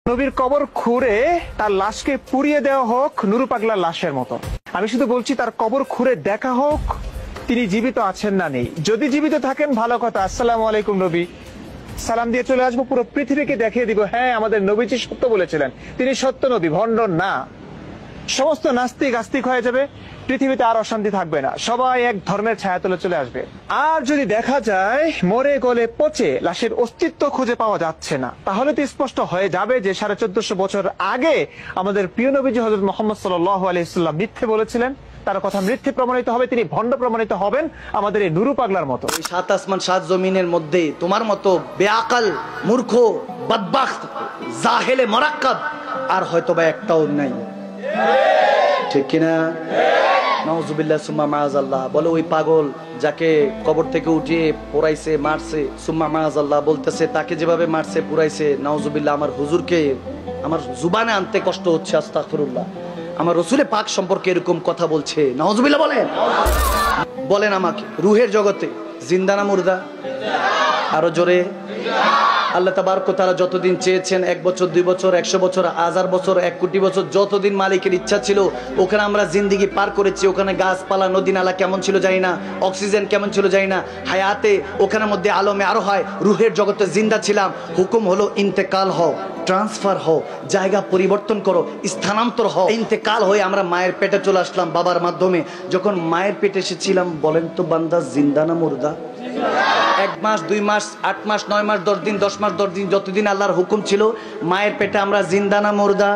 নবীর কবর খুঁড়ে তার লাশকে পুড়িয়ে দেওয়া হোক নুরু পাগলার লাশের মতো। আমি শুধু বলছি তার কবর খুঁড়ে দেখা হোক তিনি জীবিত আছেন না নেই। যদি জীবিত থাকেন ভালো কথা, আসসালামু আলাইকুম নবী, সালাম দিয়ে চলে আসবো, পুরো পৃথিবীকে দেখিয়ে দিব হ্যাঁ আমাদের নবীজি সত্য বলেছিলেন, তিনি সত্য নবী, ভণ্ড না। সমস্ত নাস্তিক আস্তিক হয়ে যাবে, পৃথিবীতে আর অশান্তি থাকবে না, সবাই এক ধর্মের ছায়াতলে চলে আসবে। আর যদি দেখা যায় মরে গলে পচে লাশের অস্তিত্ব খুঁজে পাওয়া যাচ্ছে না, তাহলে তো স্পষ্ট হয়ে যাবে যে 1450 বছর আগে আমাদের প্রিয় নবীজি হযরত মুহাম্মদ সাল্লাল্লাহু আলাইহি সাল্লাম মিথ্যে বলেছিলেন, তার কথা মিথ্যে প্রমাণিত হবে, তিনি ভণ্ড প্রমাণিত হবেন আমাদের এই নুরু পাগলার মতো। এই সাত আসমান সাত জমিনের মধ্যে তোমার মতো বেআকাল মূর্খ বদবাখত জাহেলে মুরাক্কাব আর হয়তোবা একটাও নাই, ঠিক কিনা? নাউজুবিল্লাহ সুম্মা মাআযাল্লাহ। বলে ওই পাগল যাকে কবর থেকে উঠিয়ে পোড়াইছে মারছে, সুম্মা মাআযাল্লাহ বলতেছে তাকে যেভাবে মারছে পুরাইছে, নাউজুবিল্লাহ আমার হুজুরকে আমার জুবানে আনতে কষ্ট হচ্ছে, আস্তাগফিরুল্লাহ। আমার রসুলে পাক সম্পর্কে এরকম কথা বলছে, নাউজুবিল্লাহ বলেন। বলেন আমাকে রুহের জগতে জিন্দা না মুর্দা? আরো জোরে। আল্লাহ তাবারক ওয়া তাআলা যতদিন চেয়েছেন, 1 বছর 2 বছর 100 বছর 1000 বছর 1 কোটি বছর, যতদিন মালিকের ইচ্ছা ছিল ওখানে আমরা জিন্দেগি পার করেছি। ওখানে গাছপালা নদী নালা কেমন ছিল জানি না, অক্সিজেন কেমন ছিল জানি না, হায়াতে ওখানের মধ্যে আলমে আরো হয় রুহের জগতে জিন্দা ছিলাম। হুকুম হলো ইন্তেকাল হও, ট্রান্সফার হও, জায়গা পরিবর্তন করো, স্থানান্তর হও। ইন্তেকাল হয়ে আমরা মায়ের পেটে চলে আসলাম বাবার মাধ্যমে। যখন মায়ের পেটে এসেছিলাম বলেন তো বান্দা জিন্দা না মুর্দা? 1 মাস 2 মাস 8 মাস 9 মাস 10 দিন 10 মাস 10 দিন যতদিন আল্লাহর হুকুম ছিল মায়ের পেটে আমরা জিন্দা না মুর্দা?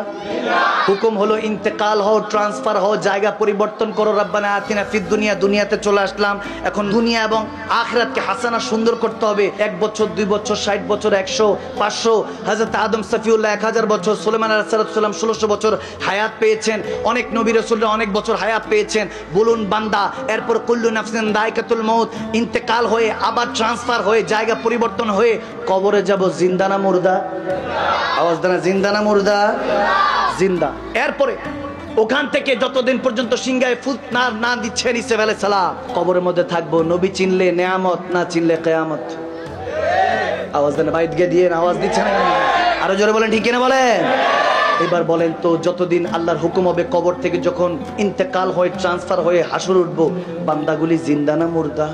হুকুম হলো ইন্তেকাল হও, ট্রান্সফার হও, জায়গা পরিবর্তন করো। রব্বানা আতিনা ফিদ দুনিয়া, দুনিয়াতে চলে আসলাম। এখন দুনিয়া এবং আখিরাতকে হাসানা সুন্দর করতে হবে। 1 বছর 2 বছর 60 বছর 100 500, হযরত আদম সফিউল্লাহ 1000 বছর, সুলাইমান আলাইহিস সালাম 1600 বছর হায়াত পেয়েছেন, অনেক নবী রাসূলরা অনেক বছর হায়াত পেয়েছেন। বলুন বান্দা, এরপর কুল্লু নাফসিন যায়কাতুল মউত, ইন্তেকাল হয়ে আবার ট্রান্সফার হয়ে জায়গা পরিবর্তন হয়ে কবরে যাব, জিন্দা না মুর্দা? আওয়াজ দেন, জিন্দা না মুর্দা? জিন্দা। এরপরে ওখান থেকে যতদিন পর্যন্ত সিংহায় ফুট না দিচ্ছেন ঈসা আলাইহিস সালাম, কবরের মধ্যে থাকবো। নবী চিনলে নেয়ামত, না চিনলে কিয়ামত। আওয়াজ দেন, বাইট গিয়ে দিয়ে আওয়াজ দিচ্ছেন, আরো জোরে বলেন, ঠিক কিনা বলেন? এবার বলেন তো যতদিন আল্লাহর হুকুম হবে কবর থেকে যখন ইন্তেকাল হয়ে ট্রান্সফার হয়ে হাসর উঠবো, বান্দাগুলি জিন্দা না মুর্দা?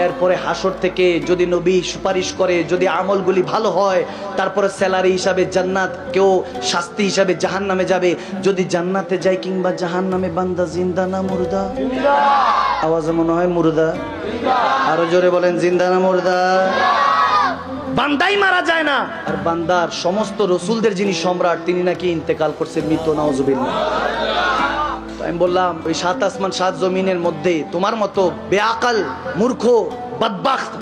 এরপরে হাসর থেকে যদি নবী সুপারিশ করে, যদি আমলগুলি ভালো হয়, তারপরে স্যালারি হিসাবে জান্নাত, কেউ শাস্তি হিসাবে জাহান্নামে যাবে। যদি জান্নাতে যায় কিংবা জাহান্নামে, বান্দা জিন্দা না মুর্দা? আওয়াজে মনে হয় মুর্দা। আরো জোরে বলেন, জিন্দা না মুর্দা? বান্দাই মারা যায় না, আর বান্দার সমস্ত রসুলদের যিনি সম্রাট তিনি নাকি ইন্তেকাল করছে, মৃত, নাউজুবিল্লাহ। আমি বললাম ওই 7 আসমান 7 জমিনের মধ্যে তোমার মতো বেআকাল মূর্খ বদবাখত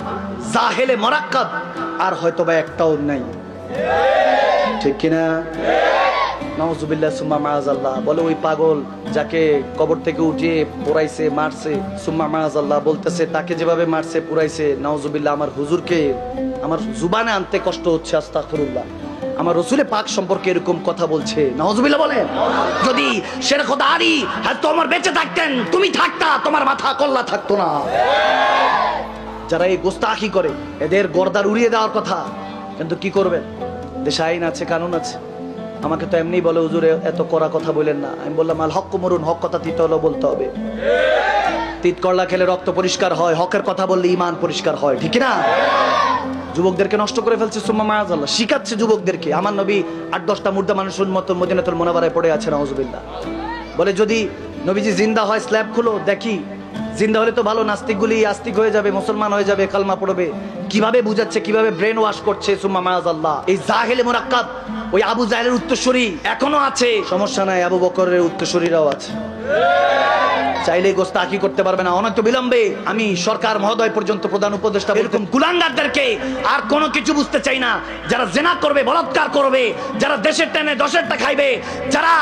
জাহেলে মুরাক্কাব আর হয়তোবা একটাও নাই, ঠিক কিনা? নাউজুবিল্লাহ সুম্মা মাআযাল্লাহ। বলে ওই পাগল যাকে কবর থেকে উঠিয়ে পোড়াইছে মারছে, সুম্মা মাআযাল্লাহ বলতেছে তাকে যেভাবে মারছে পুরাইছে, নাউজুবিল্লাহ আমার হুজুরকে আমার জুবানে আনতে কষ্ট হচ্ছে, আস্তাগফিরুল্লাহ। আমার রসুলে পাক সম্পর্কে এরকম কথা বলছে, নাউজুবিল্লাহ বলেন। যদি শের খোদা আলী হযরত ওমর বেঁচে থাকতেন, তুমি থাকতা, তোমার মাথা কল্লা থাকতো না। যারা এই গোস্তাখি করে এদের গর্দার উড়িয়ে দেওয়ার কথা, কিন্তু কি করবেন? দেশে আইন আছে, কানুন আছে। আমাকে তো এমনি বলে হুজুরে এত কড়া কথা বলেন না। আমি বললাম আল হক মরুন, হক কথা তিত হলো বলতে হবে। তিত করলা খেলে রক্ত পরিষ্কার হয়, হকের কথা বললে ঈমান পরিষ্কার হয়, ঠিক না? যুবকদেরকে নষ্ট করে ফেলছে, সুম্মা মাআযাল্লাহ। শিখাচ্ছে যুবকদেরকে। আমার নবী 8-10টা মুর্দা মানুষের মতো মদিনাতুল মুনাওয়ারায় পড়ে আছে, নাউজুবিল্লাহ। বলে যদি নবীজি জিন্দা হয় স্ল্যাব খুলো দেখি, জিন্দা হলে তো ভালো, নাস্তিকগুলি আস্তিক হয়ে যাবে, মুসলমান হয়ে যাবে, কালমা পড়বে। কিভাবে বুঝাচ্ছে, কিভাবে ব্রেন ওয়াশ করছে, সুম্মা মাআযাল্লাহ। এই জাহেলে মুরাক্কাব, ওই আবু জাহেলের উত্তরসূরি এখনো আছে, সমস্যা নাই, আবু বকরের উত্তরসূরিরাও আছে। চাইলে গোস্তাখি করতে পারবে না। অনন্ত বিলম্বে আমি সরকার মহোদয় পর্যন্ত প্রধান উপদেষ্টা এরকম কুলাঙ্গারদেরকে আর কোনো কিছু বুঝতে চাই না। যারা জেনা করবে, বলাৎকার করবে, যারা দেশের টেনে দশেরটা খাইবে, যারা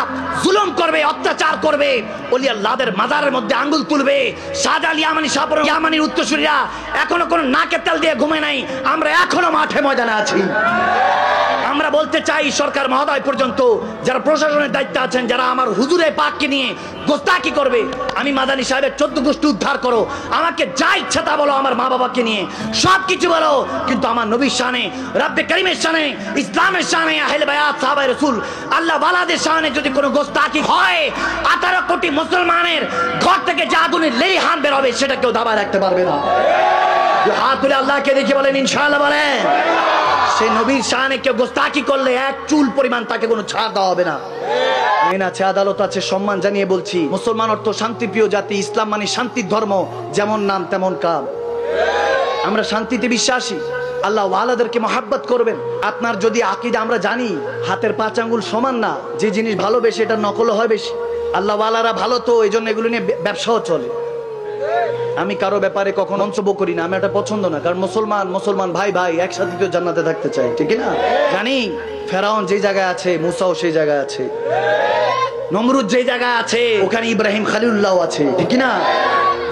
জুলুম করবে, অত্যাচার করবে, ওলি আল্লাহদের মাজারের মধ্যে আঙ্গুল তুলবে, শাহজালাল ইয়ামানি, শাহপুর ইয়ামানির উত্তরসূরিরা এখনো কোনো নাকে তেল দিয়ে ঘুমে নাই। আমরা এখনো মাঠে ময়দানে আছি। আমরা বলতে চাই সরকার মহোদয় পর্যন্ত যারা প্রশাসনের দায়িত্বে আছেন, যারা আমার হুজুরে পাককে নিয়ে গোস্তাকি করবে, আমি মাদানী সাহেবের 14 গোষ্ঠী উদ্ধার করো, আমাকে যা ইচ্ছা তা বলো, আমার মা বাবাকে নিয়ে সবকিছু বলো, কিন্তু আমার নবীর শানে, রব্বে করিমের শানে, ইসলামের শানে, আহলে বায়াত সাহাবায়ে রাসূল আল্লাহ ওয়ালাদের শানে যদি কোনো গোস্তাকি হয়, 18 কোটি মুসলমানের ঘর থেকে যে আগুনের লেলি হান বের হবে সেটা কেউ দাবায় রাখতে পারবে না। হাত তুলে আল্লাহকে দেখে বলেন ইনশাআল্লাহ বলেন। সেই নবীর শানে কেউ গোস্তাকি করলে এক চুল পরিমাণ তাকে কোনো ছাড় দেওয়া হবে না। আইন আছে, আদালত আছে, সম্মান জানিয়ে বলছি, মুসলমান অর্থ শান্তিপ্রিয় জাতি, ইসলাম মানে শান্তির ধর্ম, যেমন নাম তেমন কাম। আমরা শান্তিতে বিশ্বাসী, আল্লাহ ওয়ালাদেরকে মহাব্বত করবেন। আপনার যদি আকীদা, আমরা জানি হাতের 5 আঙ্গুল সমান না, যে জিনিস ভালো বেশি এটা নকল হয় বেশি। আল্লাহ ওয়ালারা ভালো, তো এই জন্য এগুলো নিয়ে ব্যবসাও চলে। আমি কারো ব্যাপারে কখনো মন্তব্য করি না, আমি এটা পছন্দ না, কারণ মুসলমান ভাই ভাই একসাথে তো জান্নাতে থাকতে চাই, ঠিক না? জানি ফেরাউন যে জায়গায় আছে, মুসাও সেই জায়গায় আছে, নমরুদ যে জায়গায় আছে ওখানে ইব্রাহিম খলিলুল্লাহ আছে, ঠিক না?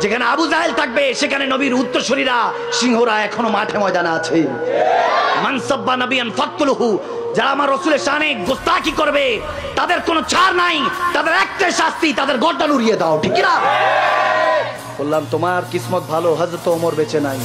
যেখানে আবু জাহেল থাকবে সেখানে নবীর উত্তরসূরিরা, সিংহরা এখনো মাঠে ময়দানে আছে। মান সাব্বা নবিয়ান ফাকতুলহু, যারা আমার রাসূলের শানে গোস্তাকি করবে তাদের কোনো ছাড় নাই, তাদের একটাই শাস্তি, তাদের গর্দান উড়িয়ে দাও, ঠিক না? বললাম তোমার কিসমত ভালো, হযরত ওমর বেঁচে নাই।